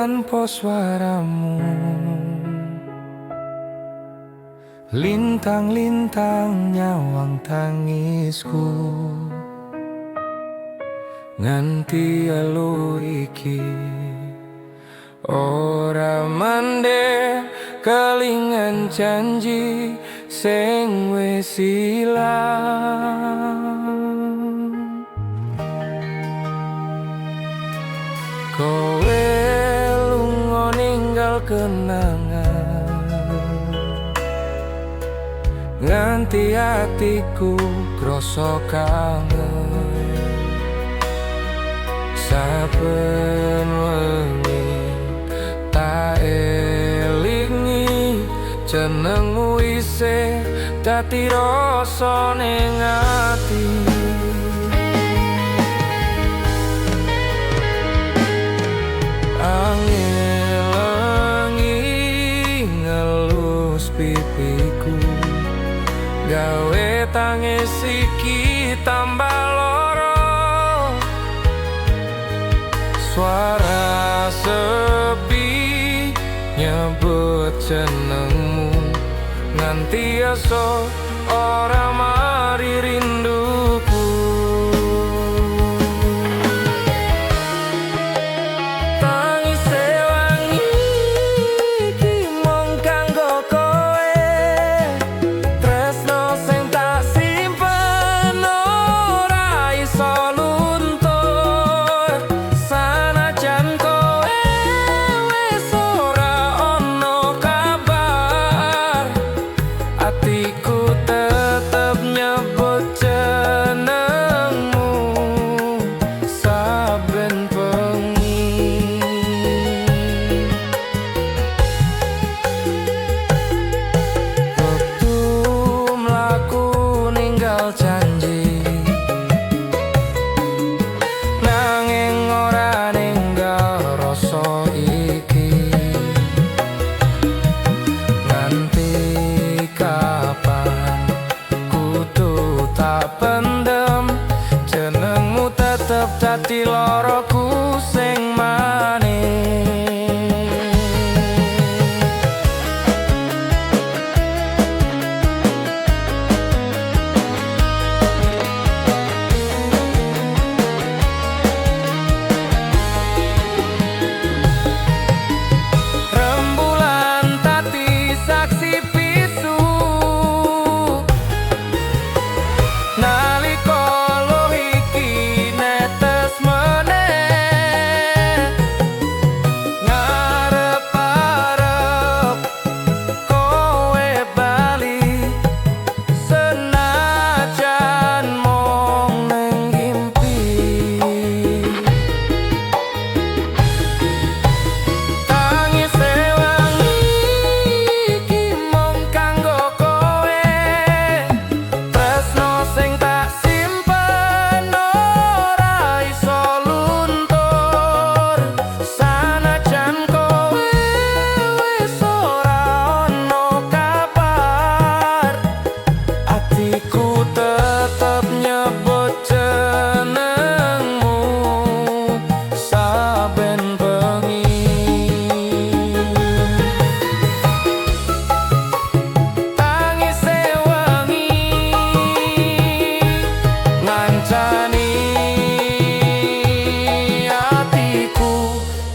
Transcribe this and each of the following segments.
tanpa suaramu. Lintang-lintang nyawang tangisku, nganti elu iki ora mandek kelingan janji sing wis ilang. Kowe lunga ninggal kenangan, nganti hatiku krasa kangen. Saben wengi tak elingi jenengmu isih dadi rasa ning ati. Angelengi ngelus pipiku, gawe tangis iki tambah loro. Suara sepi nyebut jenengmu, nganti esuk ora mari rinduku. Dadi loroku sing manis. Rembulan tadi saksi bisu, nalika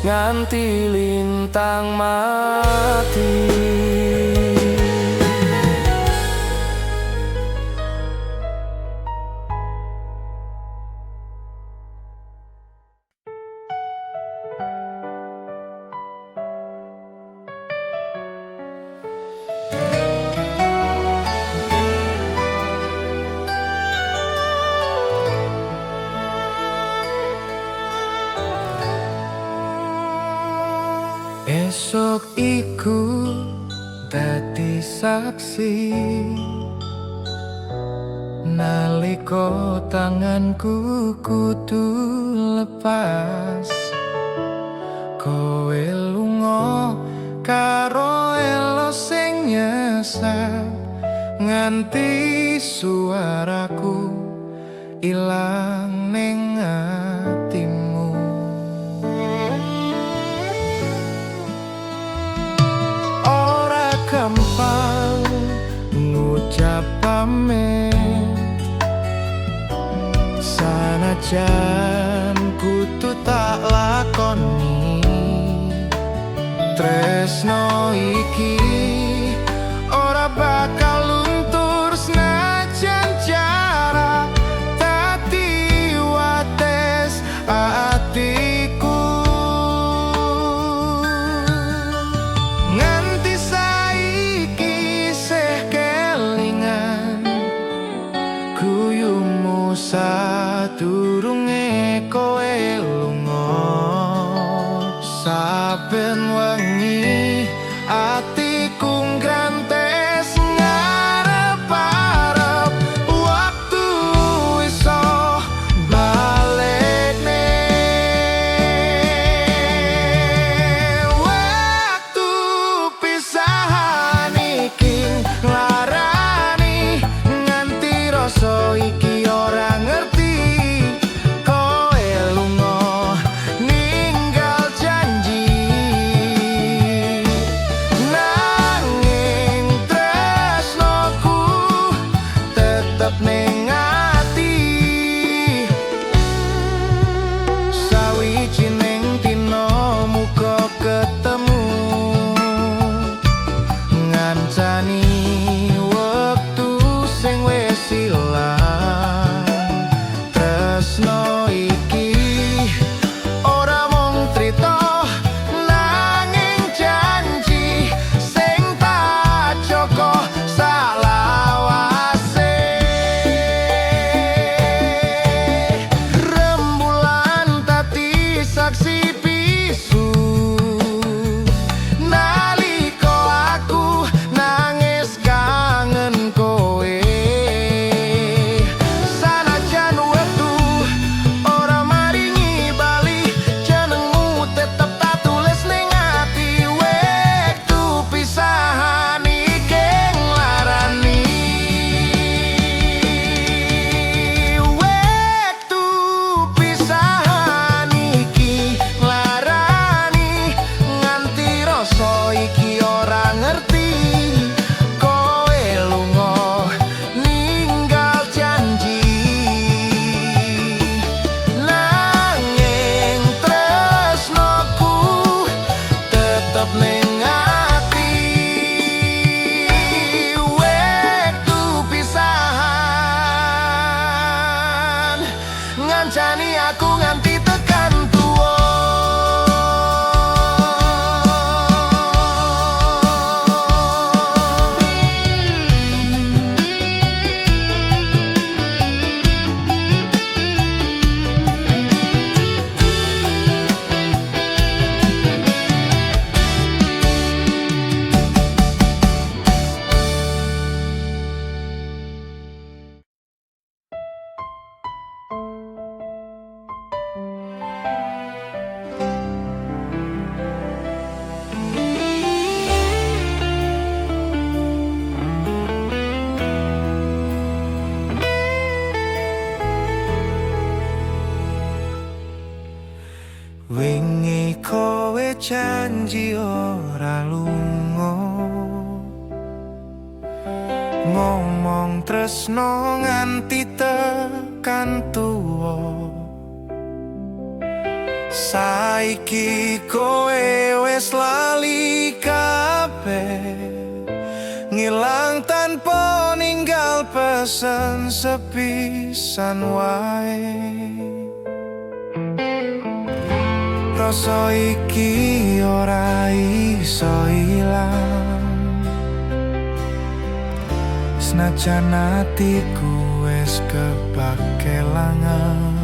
nganti lintang mati. Esok iku dadi saksi, nalika tanganku kudu lepas. Kowe lunga karo elo sing nyesat, nganti suaraku ilang ning atimu. Senajan kudu tak lakoni, tresno iki ora bakal luntur senajan jarak dadi wates atiku. Nganti saiki sih kelingan guyumu sadurunge kowe lunga. Saben wengi atiku ngrantes ngarep-arep waktu iso balekne. Waktu pisahan iki nglarani nganti rasa iki ora ngerti. Kowe lunga ninggal janji, nanging tresnoku tetep ning ati. Sawijining dina muga ketemu, ngancani wektu sing wis ilang. Tresno iki ora mung crita, nanging janji sing tak joko salawase. Rembulan dadi saksi bisu naliko aku nangis kangen kowe. Sanajan wektu ora maringi bali, jenengmu tetep tak tulis ning ati. Wektu pisahan iki nglarani, wektu pisahan iki nglarani nganti rasa iki ora ngerti. Kowe lunga ninggal janji, nanging tresnoku tetep ning ati. Wektu pisahan ngancani aku nganti tekan tuwa. Wingi kowe janji ora lunga, ngomong tresno nganti tekan tuwa. Saiki kowe wis lali kabeh, ngilang tanpa ninggal pesen sepisan wae. Rasa iki ora iso ilang, senajan atiku wis kebak kelangan.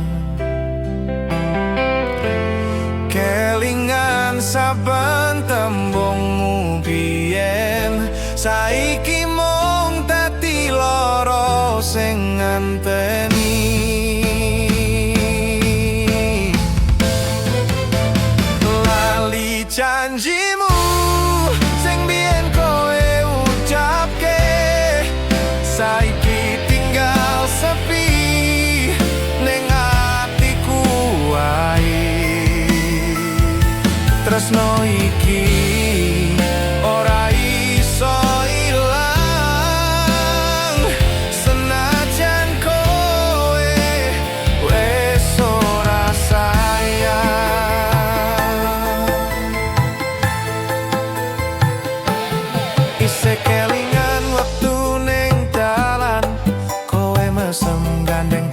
Kelingan saben tembungmu biyen, saiki mung dadi lara sing nganteni. Janjimu sing biyen kowe ucapke, saiki tinggal sepi ning atiku wae. Tresno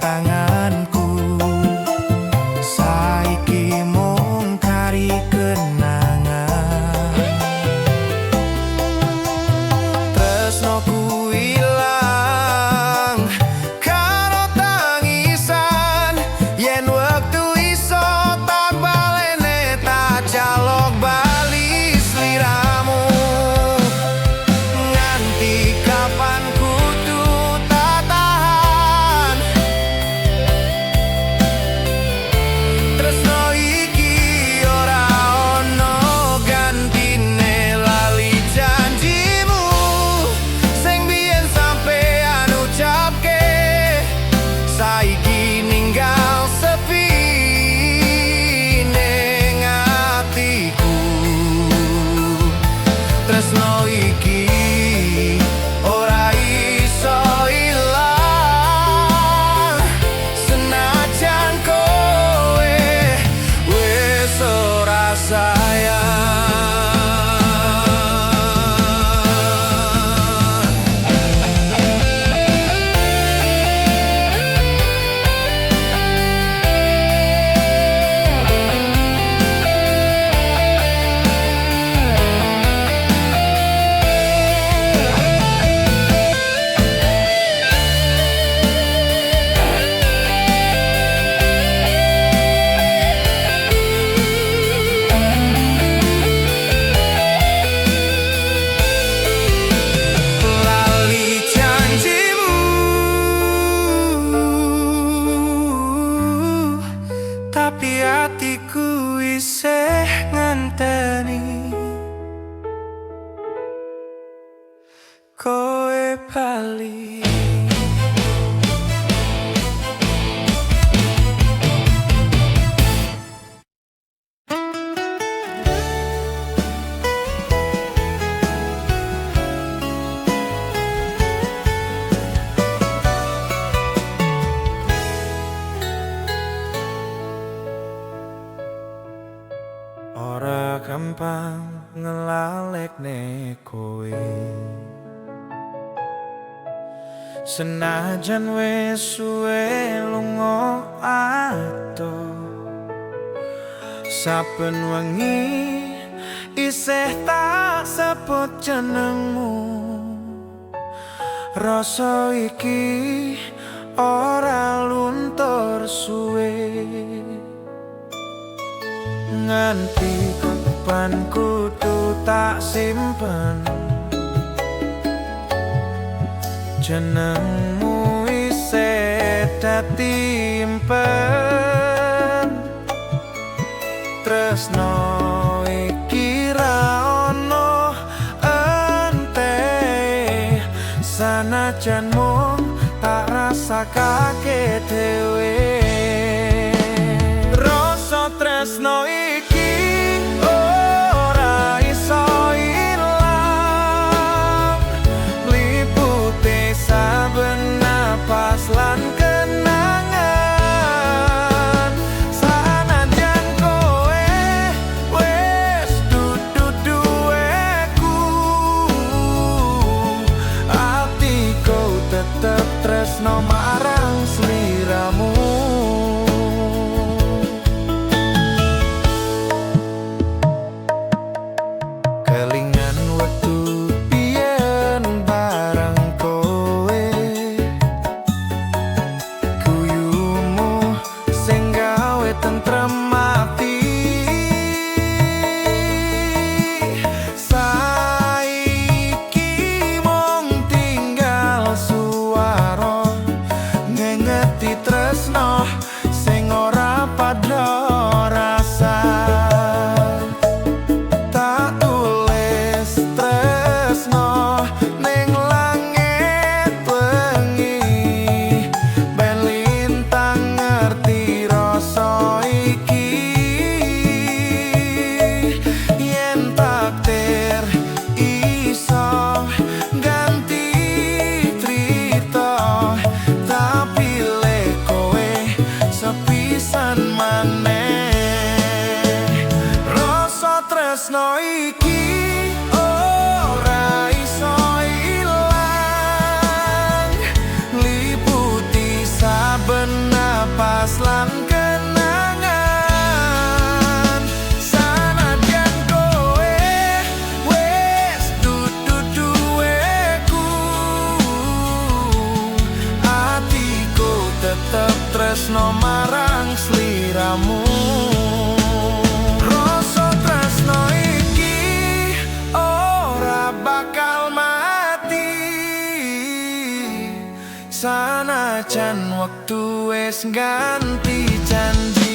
tanganku. Saiki mung kari kenangan. Tresnoku ilang karo tangisan. Yen wektu iso tak balene tak jaluk bali sliramu. Nganti kapan kudu tak tahan. Tresno iki ora ono gantine, lali janjimu sing biyen sampean ucapke. Saiki ninggal sepi ning atiku. Tresno iki ora iso ilang senajan kowe wis ora sayang. Lali janjimu, tapi hatiku isih ngenteni kowe bali. Ora gampang ngelalekne kowe, senajan wis suwe lunga adoh. Saben wengi isih tak sebut jenengmu. Rasa iki ora luntur suwe. Nganti kapan kudu tak simpen jenengmu isih dadi impen. Tresno iki ra ono enteh, sanajan mung tak rasakake dhewe. Rasa tresno iki ora iso ilang, liputi saben napas lan kenangan. Sanajan kowe wis dudu duweku, atiku tetep tresno marang sliramu. Kelingan wektu biyen bareng kowe, guyumu sing gawe tentrem ati. Saiki mung tinggal suara ngengeti tresno sing ora padha rasa. Tak tulis tresno ning langit wengi, ben lintang ngerti rasa iki. Yen takdir iso ganti trita, tapi le kowe sepisan maneh. Rasa tresno iki ora iso ilang, liputi saben pas lan kenangan. Sanajan kowe wes dudu duweku, atiku tetep tresno marang sliramu. Rasa tresno iki ora bakal mati, sanajan wektu wis ganti janji.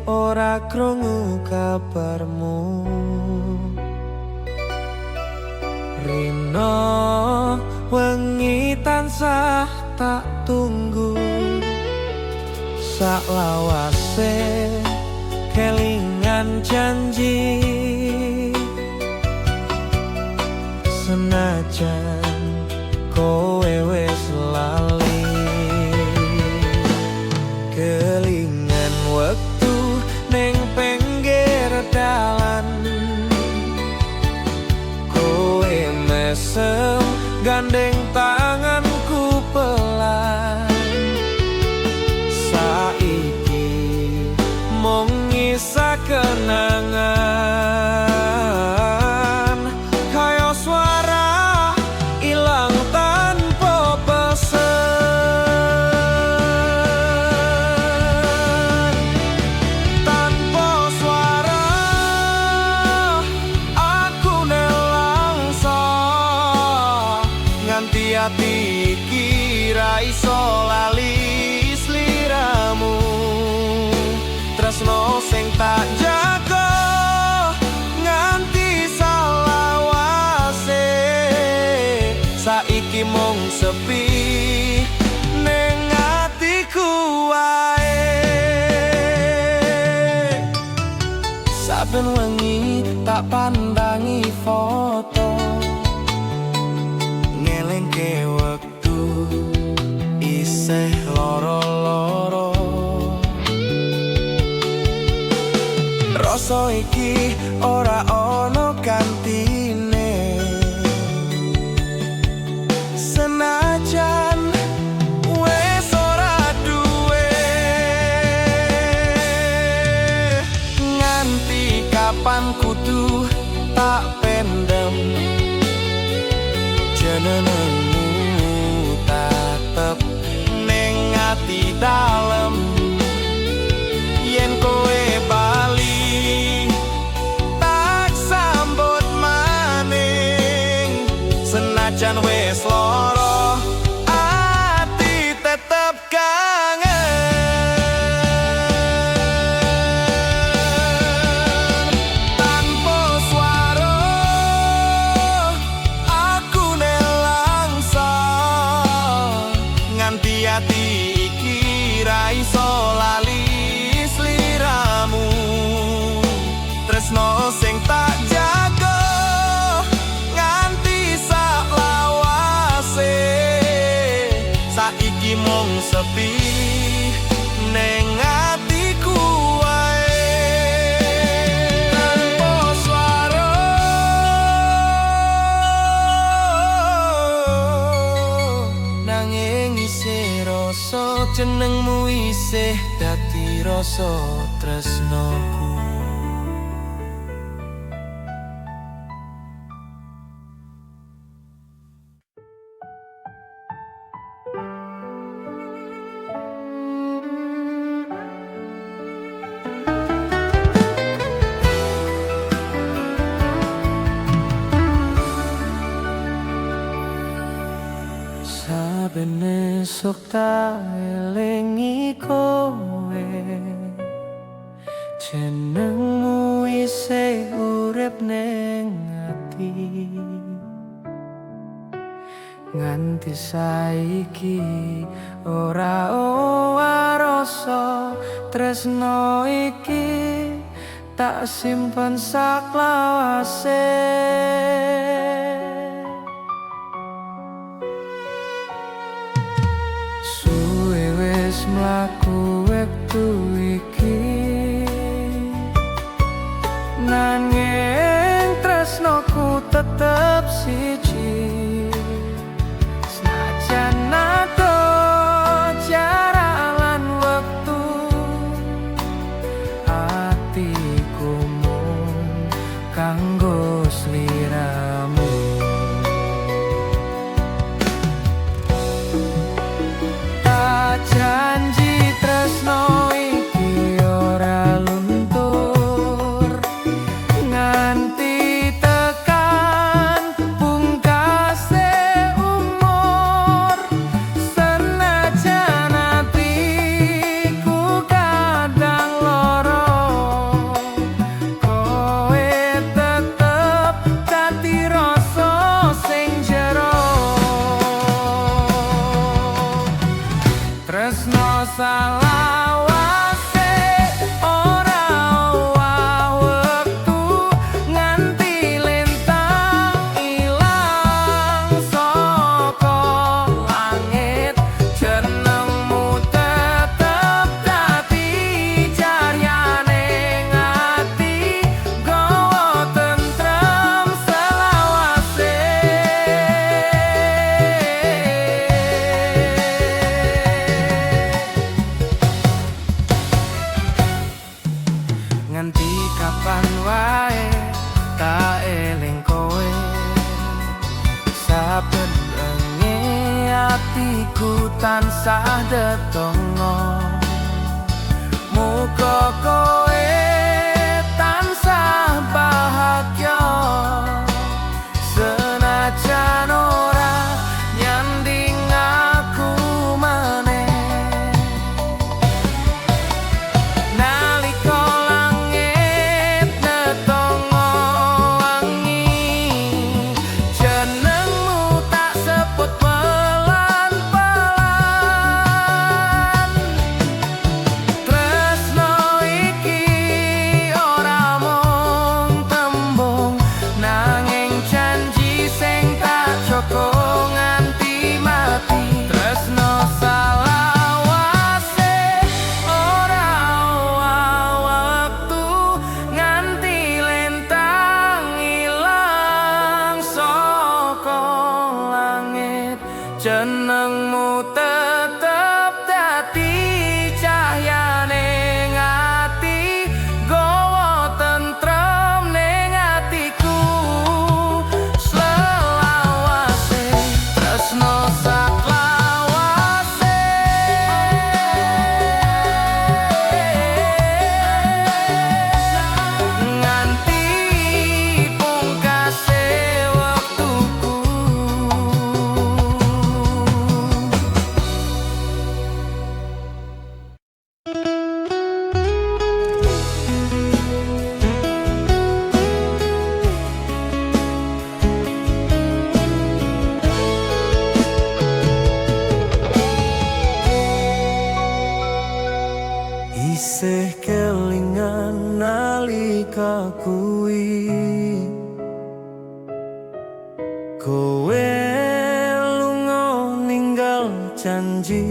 Ora krungu kabarmu, rino wengi tansah tak tunggu. Saklawase kelingan janji, senajan kowe wis lali. Kelingan wektu neng pinggir dalan, kowe mesem gandeng tanganku pelan. Saiki mung ngisa kenangan, kaya suara ilang tanpa pesen. Hati kira iso lali sliramu, tresno sing tak jaga nganti salawase. Saiki mung sepi ning atiku wae. Saben wengi tak pandangi foto, ngelingke wektu isih loro-loro. Rasa iki ora ono gantine, senajan wes ora duwe. Nganti kapan kudu tak pendem, jenenganmu tetep ning ati dalem. Yen kowe bali tak sambut maning, senajan wis loro ati tetep kangen. Tanpa swara aku nelangsa, nganti ati iki ra iso lali sliramu. Tresno sing tak jaga nganti saklawase. Saiki mung sepi ning atiku wae. Tanpa swara nanging isih rasa jenengmu isih dadi rasa tresnoku. Saben esuk tak elingi kowe, jenengmu isih urip ning ati. Nganti saiki ora rasa tresno iki tak simpen saklawase. Suwe wis mlaku wektu iki, nanging tresnoku tetep siji. Senajan ado jarak lan wektu, atiku mung kanggo sliramu. Tak janji tresno iki ora luntur nganti tekan pungkase umur. Senajan atiku kadang lara, kowe tetep dadi rasa sing jero. Tresno salawase ora wektu nganti lintang ilang saka langit. Jenengmu tetep dadi caryane ati, gawa tentrem selawase. Nganti kapan wae tak eling kowe, saben wengi atiku tansah ndedonga. Muga kowe tansah bahagia, senajan ora nyanding aku maneh. Nalika langit netongo wangi, jenengmu tak sebut pelan-pelan. Tresno iki ora mung tembung, nanging janji sing tak jaga nganti mati. Tresno salawase ora wektu nganti lintang ilang saka langit. Jenengmu tetep dadi cahyane ati, gawa tentrem ning atiku selawase. Tresno saklawase nganti pungkase wektuku. Isih kelingan nalika kuwi kowe lunga ninggal janji.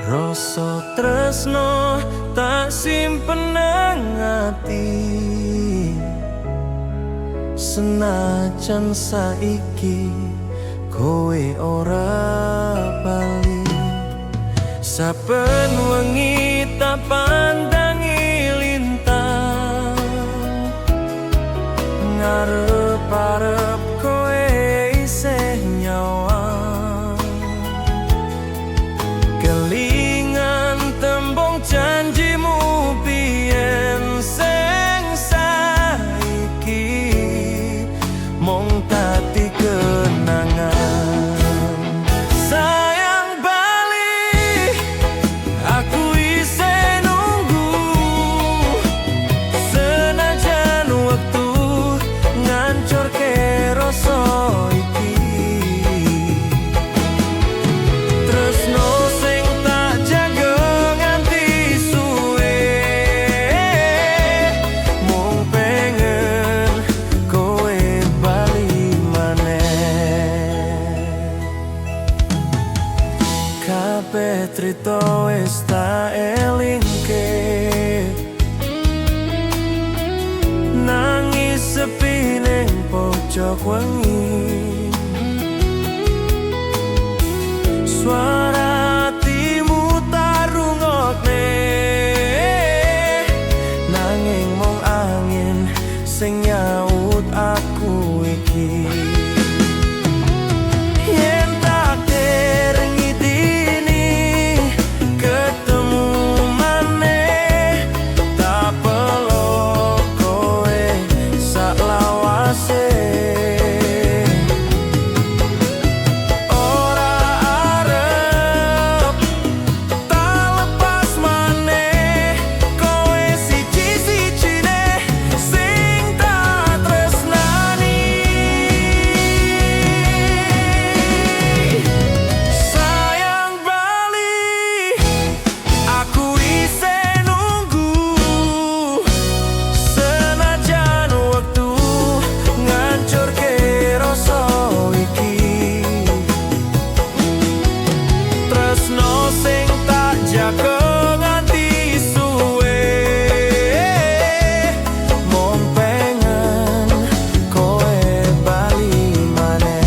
Rasa tresno tak simpen nang ati, senajan saiki kowe ora bali. Saben wengi tak pandangi lintang, ngarep-arep kowe isih nyawang. Kelingan tembung janjimu biyen sing saiki mung dadi kenangan. Sayang bali, aku isih nunggu esok wengi. Suara hatimu tak rungokne, nanging mung angin sing nyaut aku iki. Yen takdir ngidini ketemu maneh, tak perlu kowe sak lawase. Ora arep tak lepas maneh, kowe siji-sijine sing tak tresnani. Sayang bali, aku isih nunggu, senajan wektu ngancurke rasa iki. Tresno sing tak jaga nganti suwe, mung pengen kowe bali maneh.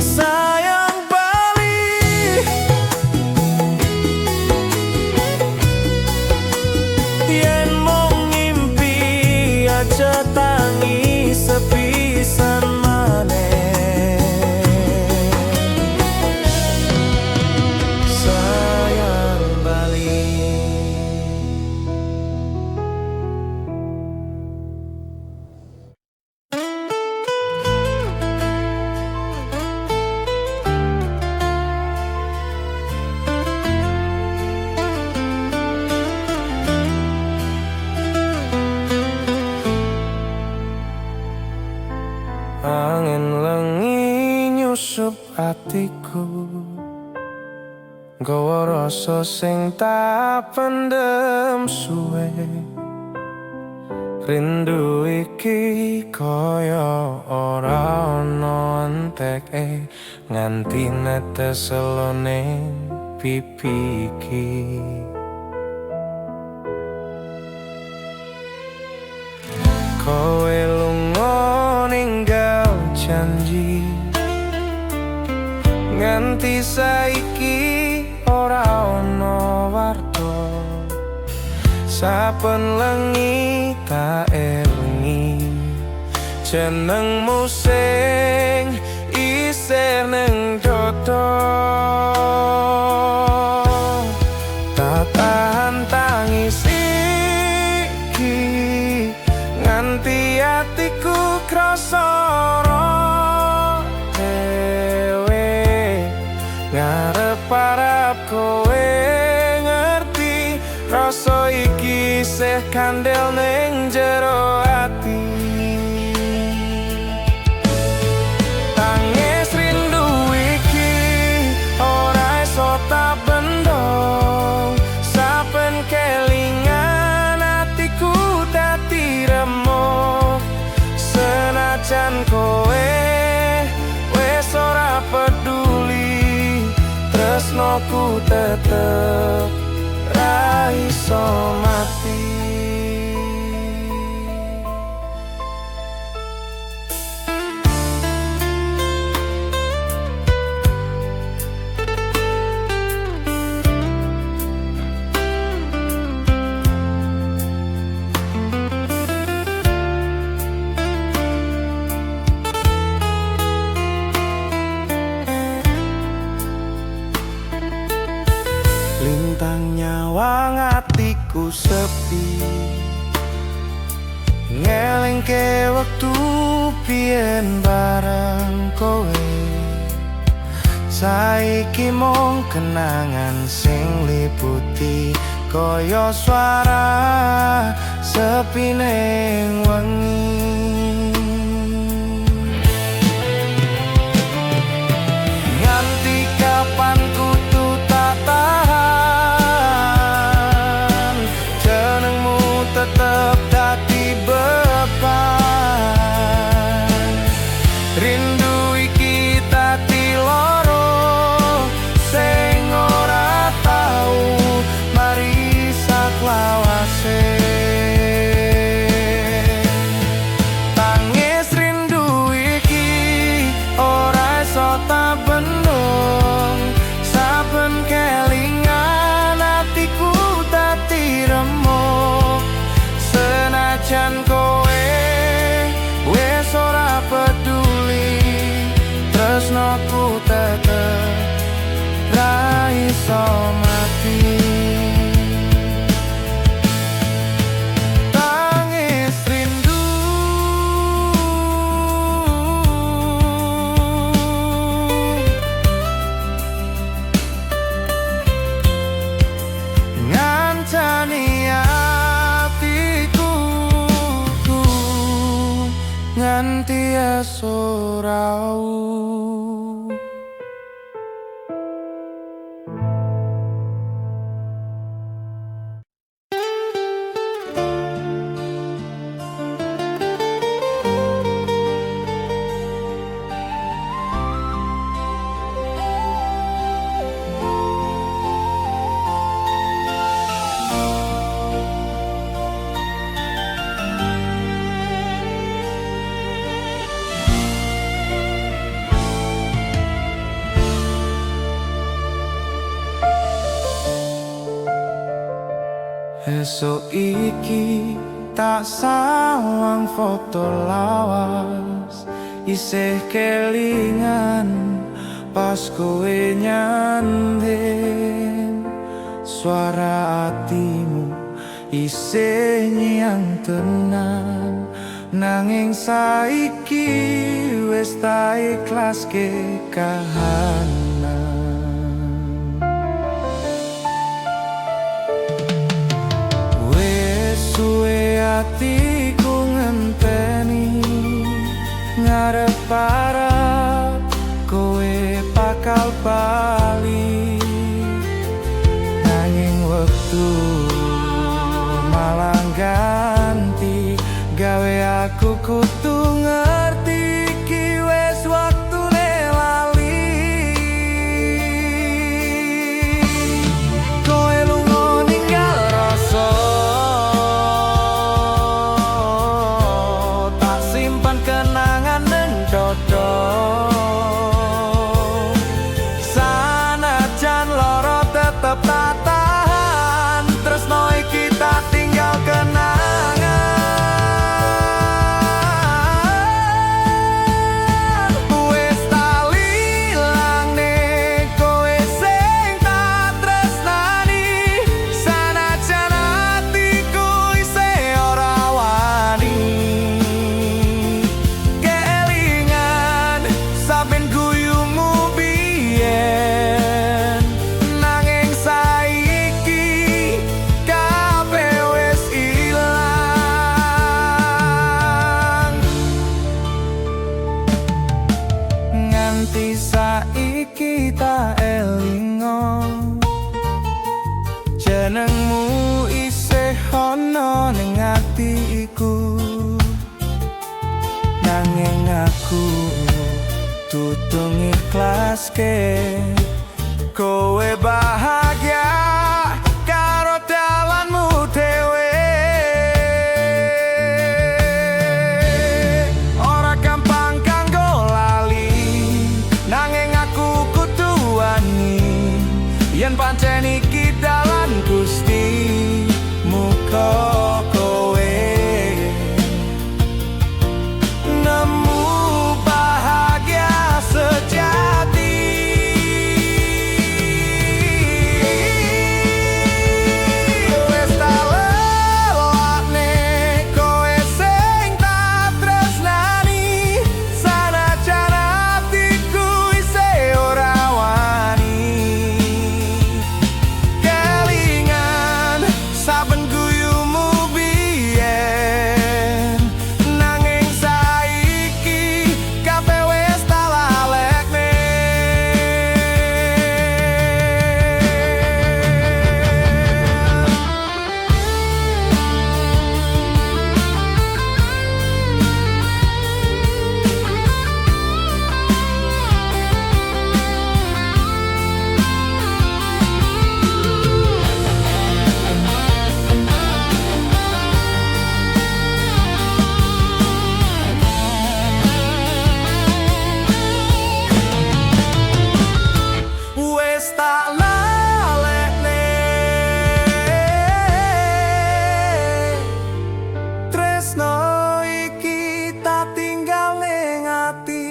Sayang bali, yen mung ngimpi aja tangi sepisan maneh. Sayang bali. Angin lengi nyusup atiku, nggawa rasa sing tak pendem suwe. Rindu iki kaya ora ana enteke, nganti netes selone pipi iki. Kowe lunga ninggal janji, nganti saiki ora ana warta. Saben lengi tak elingi jenengmu sing isih ning dodo. Tak tahan tangis iki, nganti atiku krasa ora dhewe. Ngarep-arep kowe ngerti, rasa iki isih kandel ning jero ati. Tangis rindu iki ora iso tak bendong, saben kelingan atiku dadi remuk. Senajan kowe wis ora peduli, tresnoku tetep ra iso mati. Lintang nyawang atiku sepi, ngelingke wektu biyen bareng kowe. Saiki mung kenangan sing liputi, kaya swara sepi ning wengi. Nganti kapan kudu tak tahan, jenengmu tetep dadi beban. Rindu iki dadi loro sing ora tau mari saklawase. Tangis rindu Esuk iki tak sawang foto lawas, isih kelingan pas kowe nyanding. Suara hatimu isih nyang tenan, nanging saiki wis tak ikhlaske kahanan. Wis suwe atiku ngenteni, ngarep-arep kowe bakal bali, nanging wektu malah ganti, gawe aku kudu ngerti iki wis waktune lali. Kowe lunga ninggal rasa, tak simpan kenangan ning dodo. Sanajan lara tetep tak tahan, tresno iki tak tinggal kenangan. Wis tak lilangne kowe sing tak tresnani, sanajan atiku isih ora wani. Kelingan saben guyumu biyen, nanging saiki kabeh wis ilang. Nganti saiki tak elingo, jenengmu isih ana ning atiku, nanging aku tudung ikhlaske kowe bahagia karo dalanmu dhewe. Ora gampang kanggo lali, nanging aku kudu wani, yen pancen iki dalan Gusti. Muga kowe nemu bahagia sejati. Wis tak lelakne kowe sing tak tresnani, sanajan atiku isih ora wani. Kelingan saben guyumu biyen, nanging saiki kabeh wis tak lalekne. Wis tak lalekne, tresno iki tak tinggal ning ati.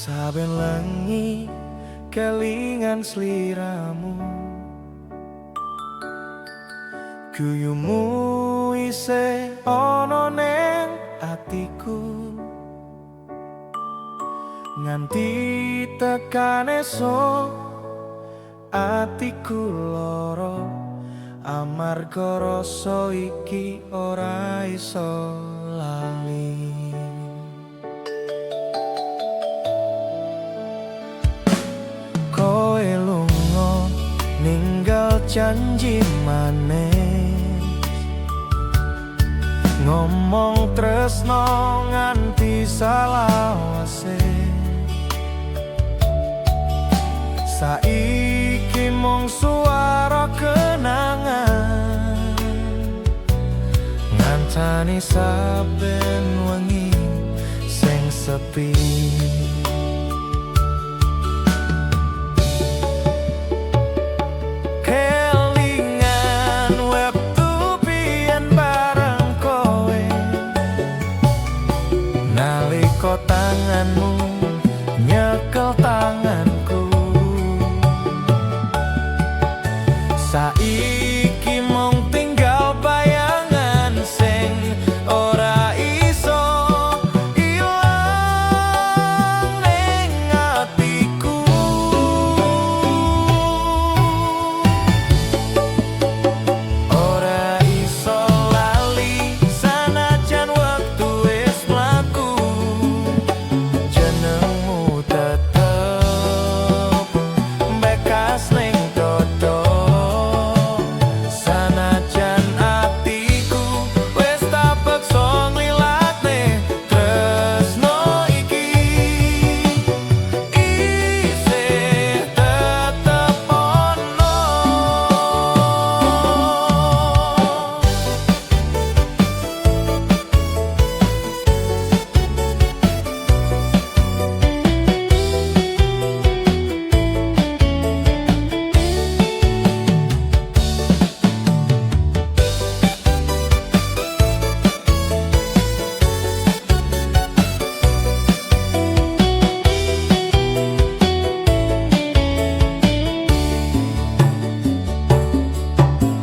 Saben lengi kelingan sliramu, guyumu isih ana ning atiku, nganti tekan esuk atiku lara, amarga rasa iki ora iso lali. janji manis, ngomong tresno nganti salawase. Saiki mung suara kenangan, ngancani saben wengi sing sepi. Kelingan wektu biyen bareng kowe, nalika tanganmu nyekel tanganku. Saiki mung tinggal bayangan sing ora iso ilang ning atiku. Ora iso lali sanajan wektu wis mlaku, jenengmu tetep bekas ning dodo.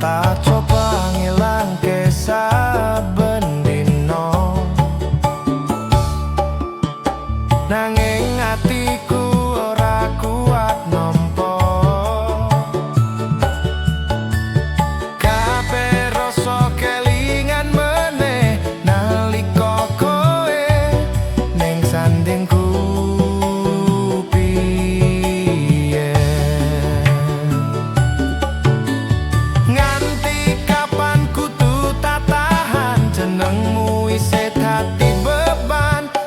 Tak coba ngilangke saben dino, nanging atiku ora kuat nampa. Kabeh rasa kelingan meneh nalika kowe ning sandingku.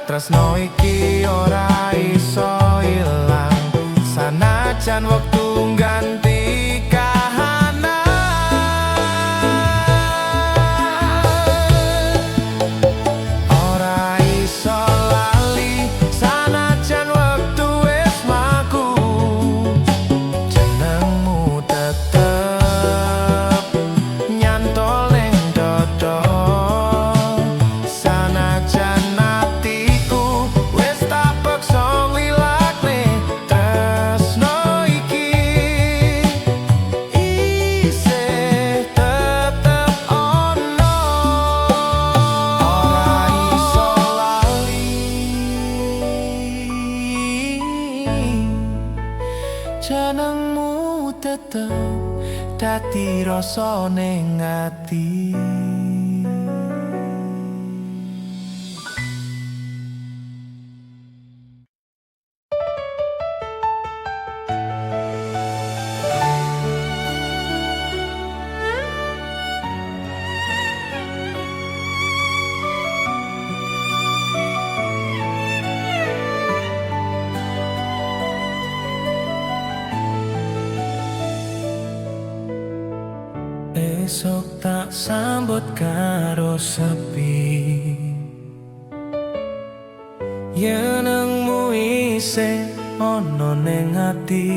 Tresno iki ora iso ilang sanajan wektu ganti kahanan. Ora iso lali sanajan wektu wis mlaku, jenengmu tetep nyantol ning dodo. Sanajan jenengmu tetep dadi rasa ning ati. Esok tak sambut karo sepi, yenengmu isih ana ning ati.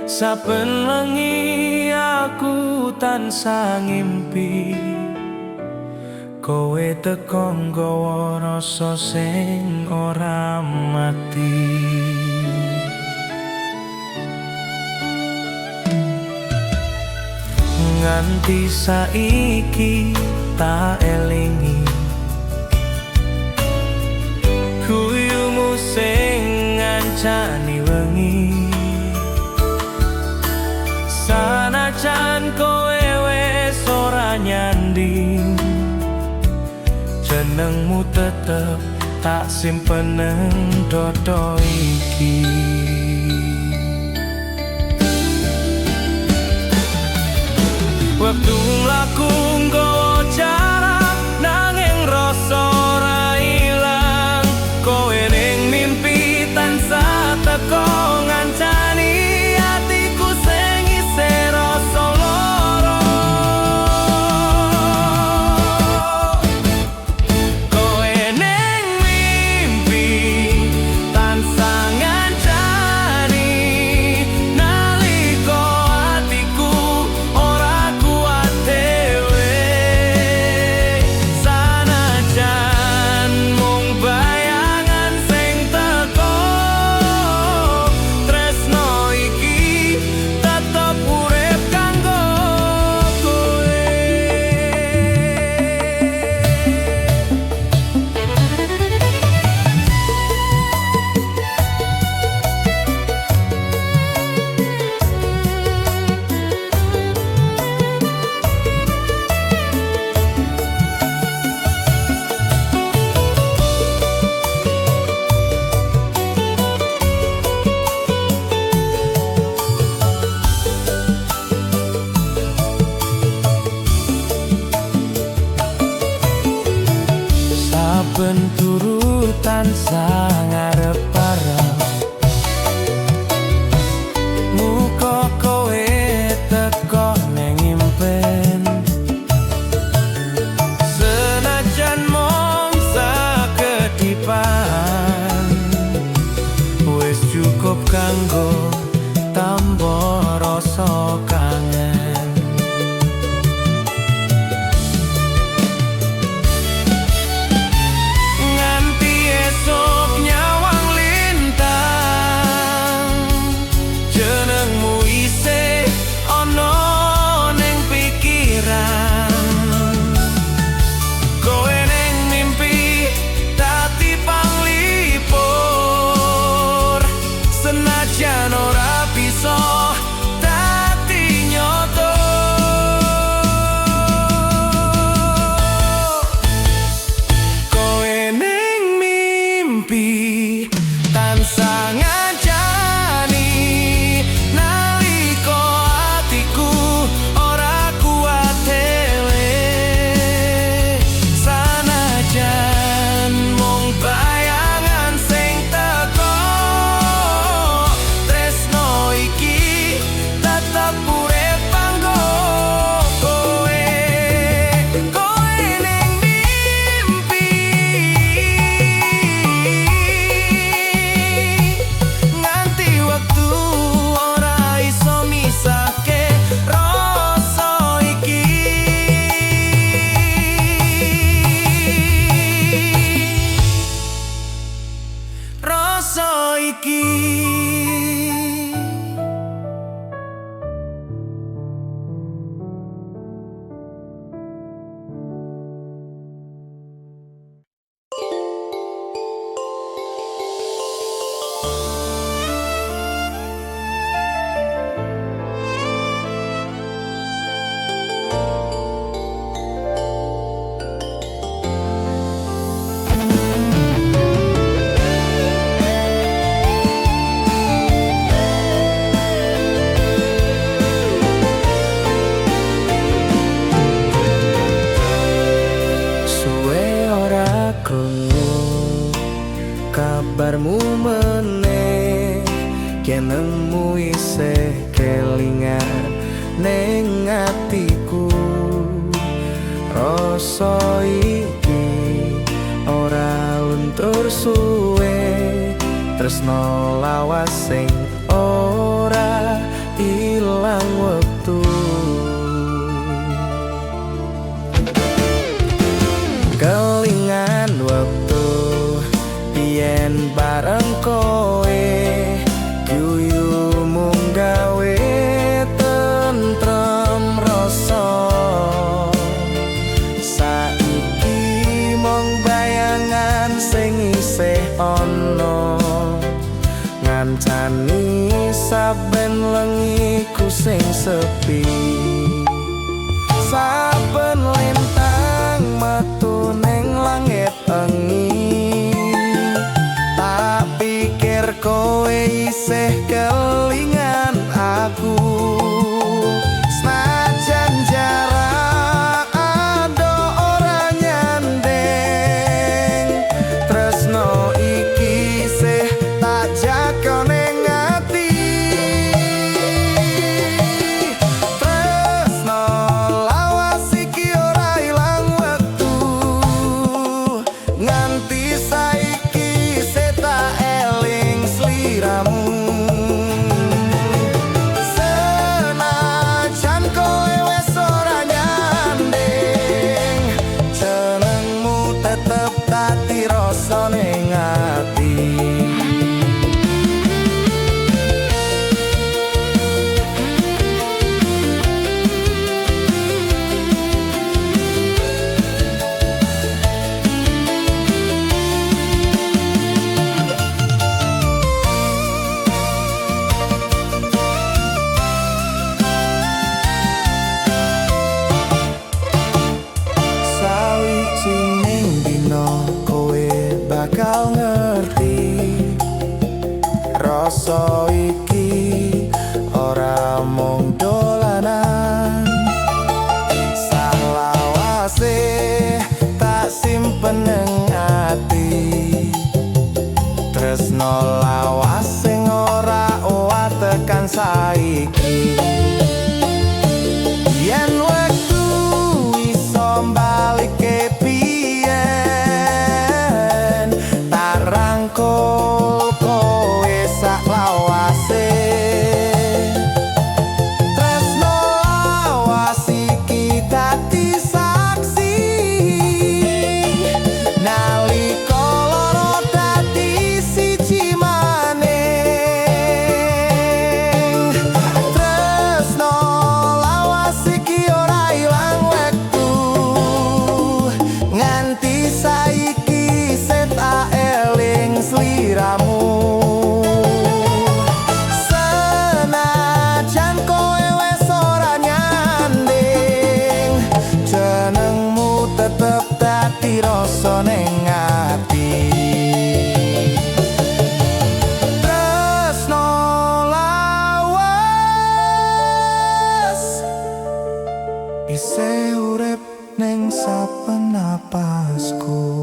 Saben wengi aku tansah ngimpi, kowe teko nggawa rasa sing ora mati. Nganti saiki tak elingi guyumu sing ngancani wengi. Sanajan kowe wis ora nyanding, jenengmu tetep tak simpen nang dodo iki. Wektu mlaku nggawa jarak nanging rasa ora ilang. Kowe ning mimpi tansah teko ngancani atiku sing isih rasa lara. Kowe ning mimpi tansah ngancani nalika atiku ora kuat dhewe. Sanajan mung bayangan sing teko, tresno iki tetep urip kanggo kowe. Saben turu tansah ngarep-arep, muga kowe teko ning impen. Senajan mung sakedipan, wis cukup kanggo tambah rasa kangen. Nganti esuk nyawang lintang, jenengmu isih ana ning pikiran. Kowe ning mimpi dadi panglipur, senajan ora bisa dadi nyata. Kowe ning mimpi tansah ngancani nalika atiku ora kuat dhewe. Sanajan mung bayangan sing teko, tresno iki tetep urip kanggo kowe. Kowe ning mimpi nganti wektu ora iso misahke rasa iki. Rasa iki. Suwe ora krungu kabarmu meneh, yen nemu isih kelingan ning atiku. Rasa iki ora luntur suwe, tresno lawas sing ora ilang wektu. Kelingan wektu biyen bareng kowe, guyu mung gawe tentrem rasa. Saiki mung bayangan sing isih ana, ngancani saben lengiku sing sepi. Saben lintang metu ning langit engi, tak pikir kowe isih kelingan aku. Senajan ati. Bakal ngerti rasa iki ora mung dolanan, salawase tak simpen nang ati. Tresno lawas sing ora owah tekan saiki. Yen wektu iso mbalike rangkul kowe sak lawase. Tresno lawas iki dadi saksi nalika loro dadi siji maneh. Tresno lawas iki ora ilang wektu nganti saiki tak sliramu. Senajan kowe wes ora nyanding, jenengmu tetep dadi rasa ning ati. Tresno lawas isih urip ning saben napasku.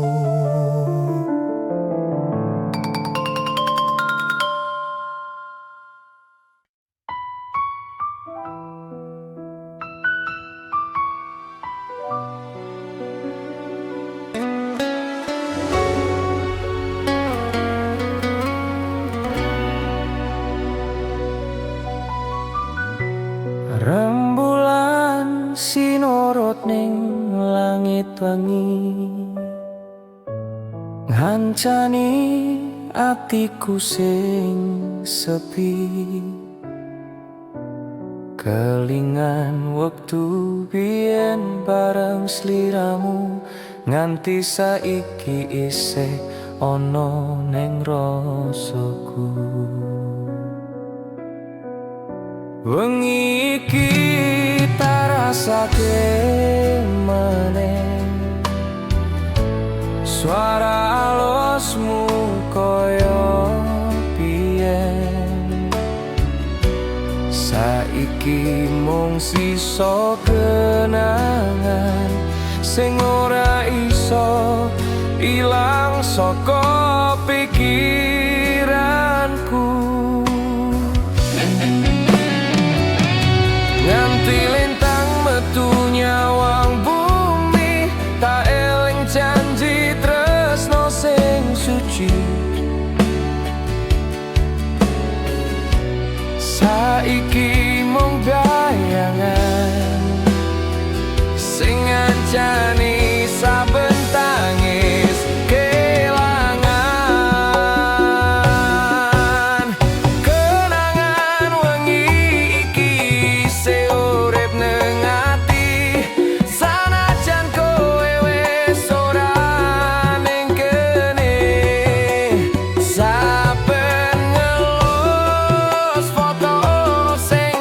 Rembulan sinorot ning langit wangi, ngancani atiku sing sepi. Kelingan wektu biyen bareng sliramu, nganti saiki isih ana ning rasaku. Wengi iki tak rasake maneh suara alusmu koyo biyen. Saiki mung sisa kenangan sing ora iso ilang saka pikiranku. Nganti lintang metu nyawang bumi, tak eling janji tresno sing suci. Saiki mung bayangan sing ngancani saben tangis kelangan. Kenangan wengi iki urip nang ati, sanajan kowe wis ora ning kene. Saben ngelus foto sing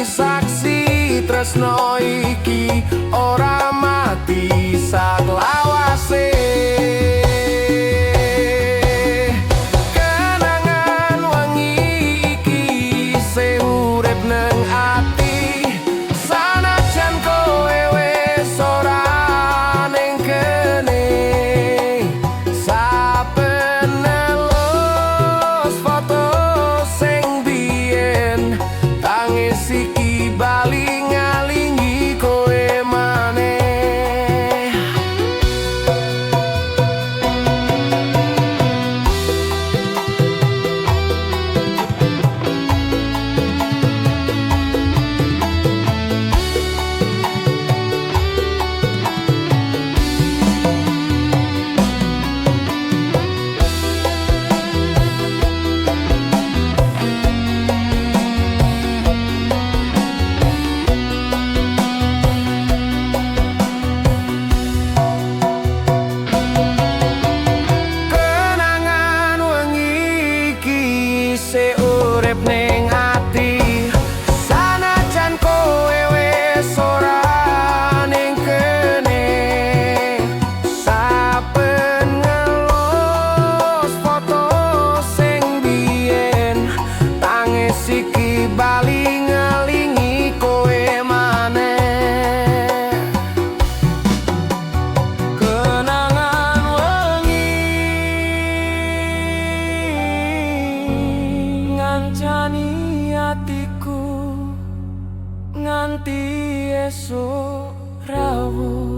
saksi tresno iki ora mati saklawase. Kenangan wengi iki isih urip nang ati, sanajan kowe wis ora ning kene. Saben nelus foto sing biyen, tangis iki bali ngalingi kowe maneh. Kenangan wengi iki isih urip ning ati, sanajan kowe wis ora ning kene. Saben ngelus foto sing biyen, tangis iki bali ngelingi kowe maneh. Kenangan wengi ngancani atiku nganti esuk rawuh.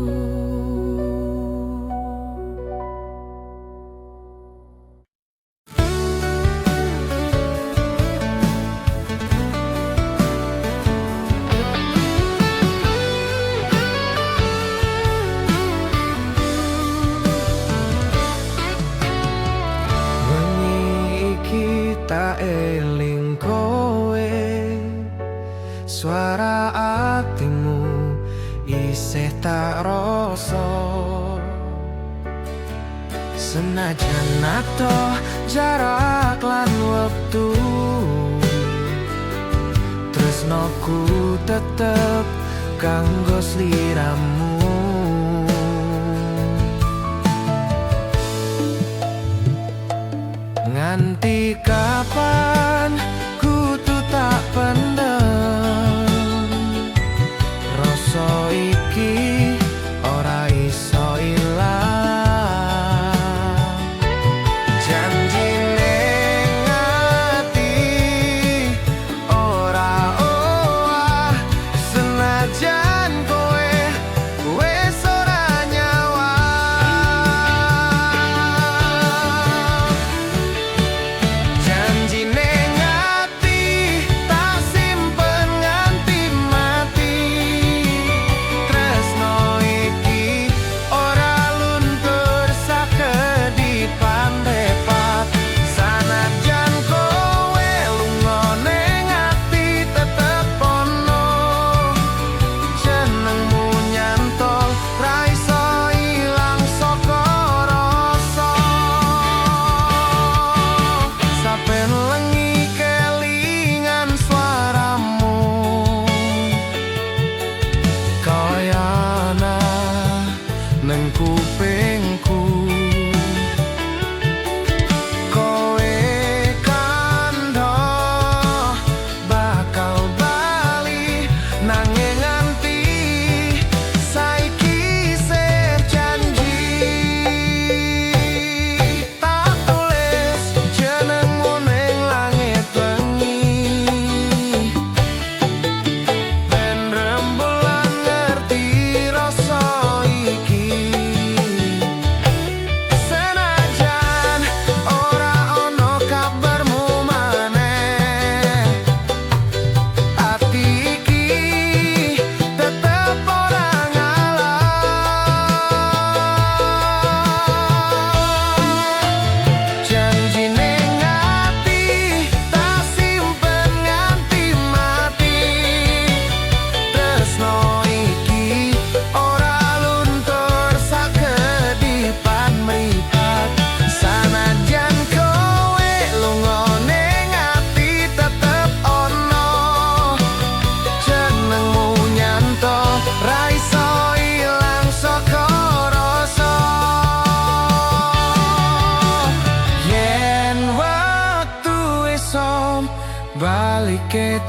Wengi iki tak eling kowe, suara atimu isih tak rasa. Senajan ato jarak lan wektu, tresnoku tetep kanggo sliramu. Nganti kapan kudu tak pendem, rasa iki ora iso ilang. Janji ning ati ora owah, senajan kowe wis ora nyawa. Janji ning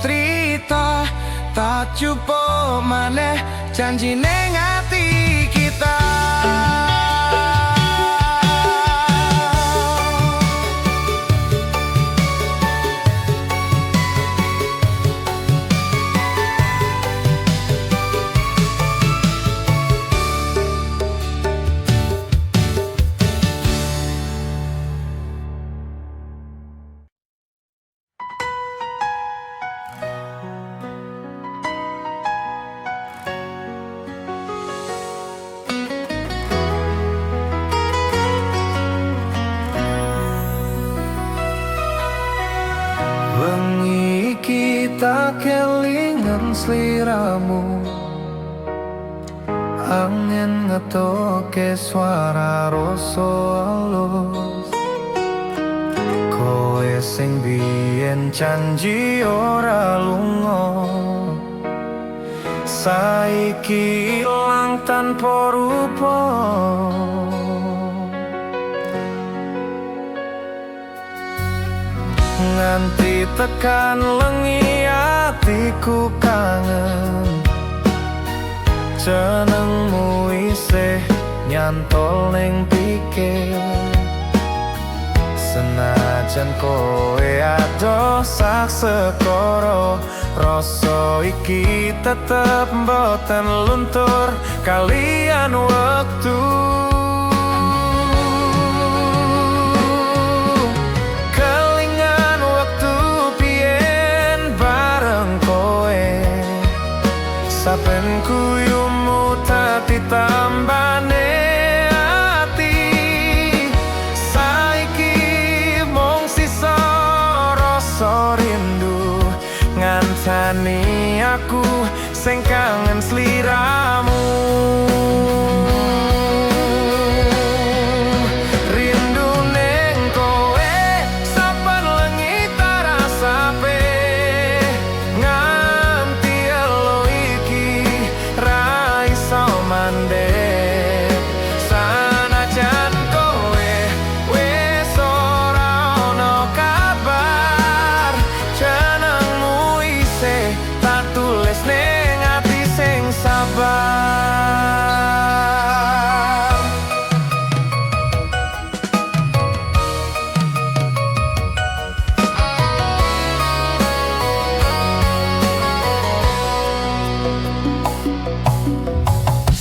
trita tak cukup maneh janji ning ati kita. Wengi kita kelingan sliramu, angin ngetoke suara rasa alus. Koe sing biyen janji ora lunga, saiki ilang tanpa rupa. Nganti tekan lengi atiku kangen, jenengmu isih nyantol ning pikir. Senajan kowe adoh sak sekara, rasa iki tetep mboten luntur kalian wektu. Saben kuyumu tapi tambane ati, saiki mung sisa rasa rindu ngancani aku sing kangen sliramu.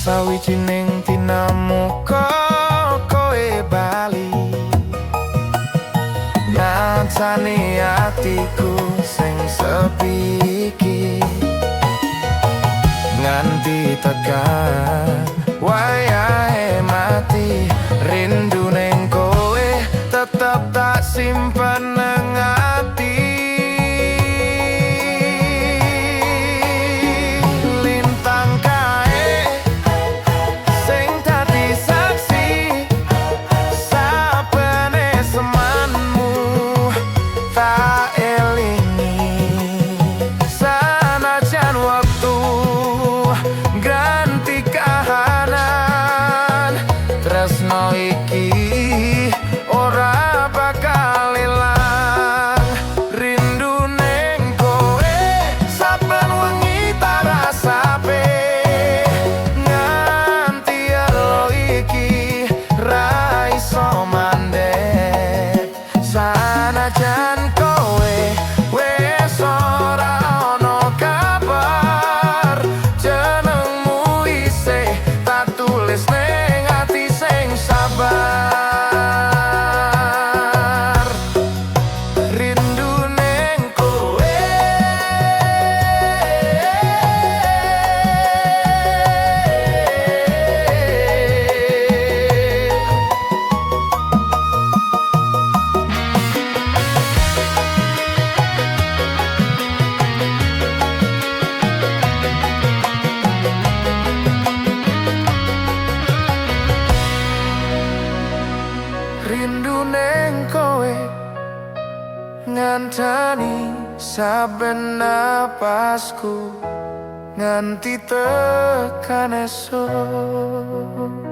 Sawijining tinamuka koe bali, ngancani atiku sing sepi iki. Nganti tekan wayahe mati, rindu ning koe tetep tak simpen nang ati. Lintang kae sing dadi saksi sapene semanmu tak elingi. Sanajan waktu ganti kahanan, tresno iki ora bakal ilang. Rindu ning kowe saben wengi tak rasape, nganti elo iki ra iso mandek. Sanajan kowe wis ora ono kabar, jenengmu isih tak tulis ning ati sing sabar. Rindu ning kowe, rindu ning kowe ngantani saben napasku nganti tekan esuk.